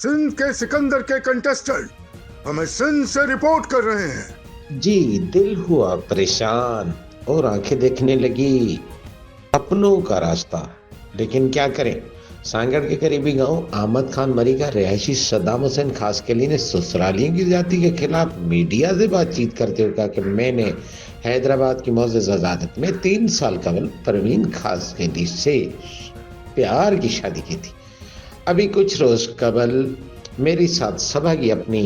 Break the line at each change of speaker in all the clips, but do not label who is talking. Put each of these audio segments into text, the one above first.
सिंध के सिकंदर के कंटेस्टेंट हमें सिंध से रिपोर्ट कर रहे हैं।
जी दिल हुआ परेशान और आंखें देखने लगी अपनों का रास्ता। लेकिन क्या करें, सांगड़ के करीबी गांव अहमद खान मरी का रिहायशी सद्दाम हुसैन खासकेली ने ससुरालियों की जाति के खिलाफ मीडिया से बातचीत करते हुए कहा कि मैंने हैदराबाद की मोअज़्ज़ज़ अदालत में 3 साल कबल परवीन खासकेली से प्यार की शादी की थी। अभी कुछ रोज कबल मेरी साथ सभा की अपनी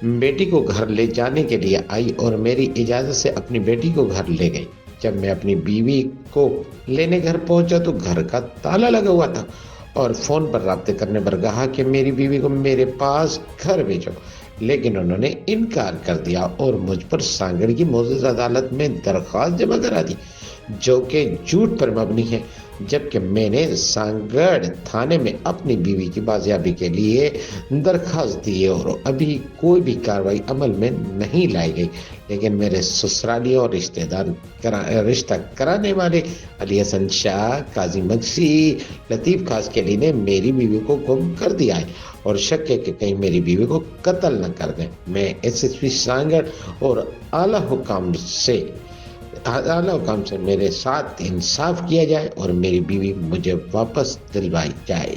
बेटी को घर ले जाने के लिए आई और मेरी इजाजत से अपनी बेटी को घर ले गई। जब मैं अपनी बीवी को लेने घर पहुंचा तो घर का ताला लगा हुआ था और फोन पर राब्ते करने पर कहा कि मेरी बीवी को मेरे पास घर भेजो, लेकिन उन्होंने इनकार कर दिया और मुझ पर सांगड़ की मोअज़्ज़ज़ अदालत में दरख्वास्त जमा करा दी, जो कि झूठ पर मबनी है। जबकि मैंने सांगड़ थाने में अपनी बीवी की बाजियाबी के लिए दरख्वास्त दी है और अभी कोई भी कार्रवाई अमल में नहीं लाई गई। लेकिन मेरे ससुराली और रिश्ता कराने वाले अली हसन शाह, काजी मक्सी, लतीफ़ खासकेली ने मेरी बीवी को गुम कर दिया है और शक है कि कहीं मेरी बीवी को कत्ल न कर दें। मैं एसएसपी सांगड़ और आला हुकाम से मेरे साथ इंसाफ किया जाए और मेरी बीवी मुझे वापस दिलवाई जाए।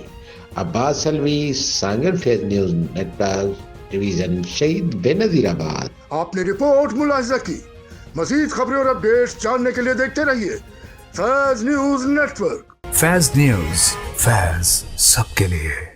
Abbas Alvi, Sanghar phase news network, division शहीद बेनजीराबाद।
आपने रिपोर्ट मुलाहिजा की। मजीद खबरें और अपडेट्स जानने के लिए देखते रहिए Faiz news network.
Faiz news, Faiz सबके लिए।